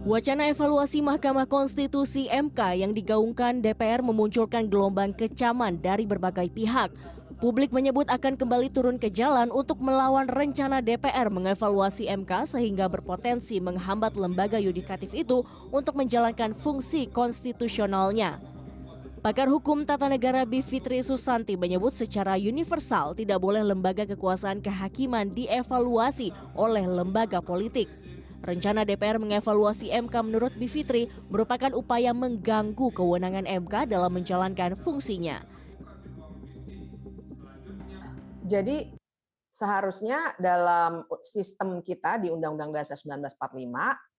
Wacana evaluasi Mahkamah Konstitusi (MK) yang digaungkan DPR memunculkan gelombang kecaman dari berbagai pihak. Publik menyebut akan kembali turun ke jalan untuk melawan rencana DPR mengevaluasi MK sehingga berpotensi menghambat lembaga yudikatif itu untuk menjalankan fungsi konstitusionalnya. Pakar hukum tata negara Bivitri Susanti menyebut secara universal tidak boleh lembaga kekuasaan kehakiman dievaluasi oleh lembaga politik. Rencana DPR mengevaluasi MK menurut Bivitri merupakan upaya mengganggu kewenangan MK dalam menjalankan fungsinya. Jadi seharusnya dalam sistem kita di Undang-Undang Dasar 1945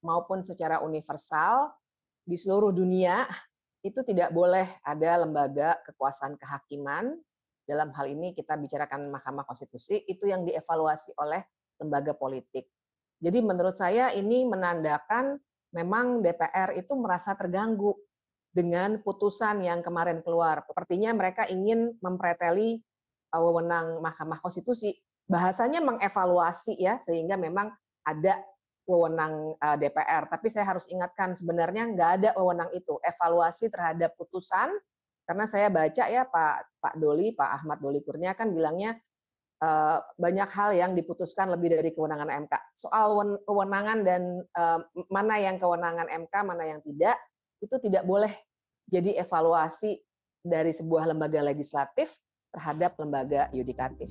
maupun secara universal di seluruh dunia itu tidak boleh ada lembaga kekuasaan kehakiman. Dalam hal ini kita bicarakan Mahkamah Konstitusi itu yang dievaluasi oleh lembaga politik. Jadi menurut saya ini menandakan memang DPR itu merasa terganggu dengan putusan yang kemarin keluar. Sepertinya mereka ingin mempreteli wewenang Mahkamah Konstitusi. Bahasanya mengevaluasi ya, sehingga memang ada wewenang DPR. Tapi saya harus ingatkan sebenarnya nggak ada wewenang itu. Evaluasi terhadap putusan, karena saya baca ya Pak Ahmad Doli Kurnia kan bilangnya banyak hal yang diputuskan lebih dari kewenangan MK. Soal kewenangan dan mana yang kewenangan MK, mana yang tidak, itu tidak boleh jadi evaluasi dari sebuah lembaga legislatif terhadap lembaga yudikatif.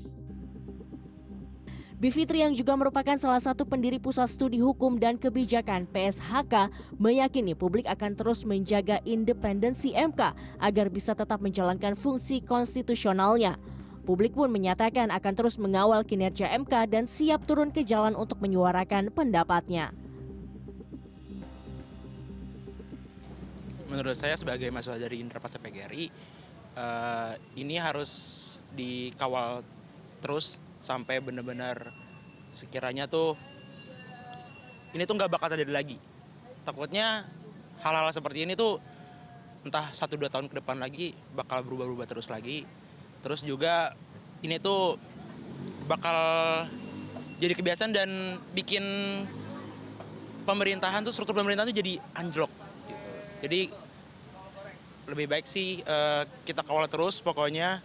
Bivitri yang juga merupakan salah satu pendiri Pusat Studi Hukum dan Kebijakan (PSHK) meyakini publik akan terus menjaga independensi MK agar bisa tetap menjalankan fungsi konstitusionalnya. Publik pun menyatakan akan terus mengawal kinerja MK dan siap turun ke jalan untuk menyuarakan pendapatnya. Menurut saya sebagai mahasiswa dari Indrapasa PGRI, ini harus dikawal terus sampai benar-benar sekiranya tuh ini tuh nggak bakal terjadi lagi. Takutnya hal-hal seperti ini tuh entah 1-2 tahun ke depan lagi bakal berubah-ubah terus lagi. Terus juga ini tuh bakal jadi kebiasaan dan bikin pemerintahan tuh, struktur pemerintahan tuh jadi anjlok gitu. Jadi lebih baik sih kita kawal terus, pokoknya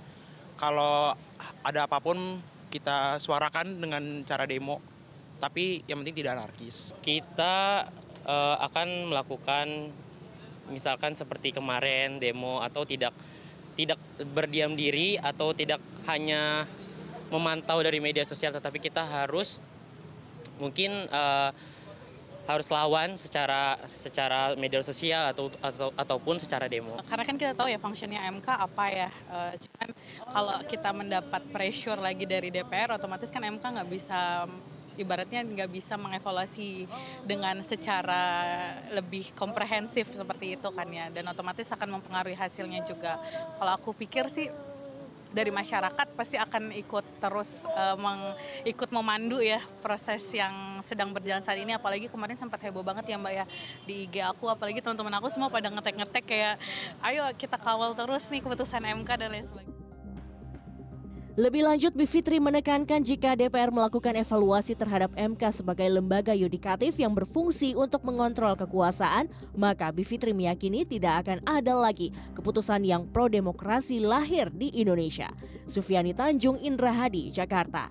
kalau ada apapun kita suarakan dengan cara demo, tapi yang penting tidak anarkis. Kita akan melakukan misalkan seperti kemarin demo atau tidak berdiam diri atau tidak hanya memantau dari media sosial, tetapi kita harus mungkin harus lawan secara media sosial ataupun secara demo. Karena kan kita tahu ya fungsinya MK apa ya. Cuman kalau kita mendapat pressure lagi dari DPR, otomatis kan MK nggak bisa, ibaratnya nggak bisa mengevaluasi dengan secara lebih komprehensif seperti itu kan ya, dan otomatis akan mempengaruhi hasilnya juga. Kalau aku pikir sih dari masyarakat pasti akan ikut terus ikut memandu ya proses yang sedang berjalan saat ini. Apalagi kemarin sempat heboh banget ya Mbak ya di IG aku, apalagi teman-teman aku semua pada ngetek kayak ayo kita kawal terus nih keputusan MK dan lain sebagainya. Lebih lanjut, Bivitri menekankan jika DPR melakukan evaluasi terhadap MK sebagai lembaga yudikatif yang berfungsi untuk mengontrol kekuasaan, maka Bivitri meyakini tidak akan ada lagi keputusan yang pro-demokrasi lahir di Indonesia. Sufiani Tanjung, Indra Hadi, Jakarta.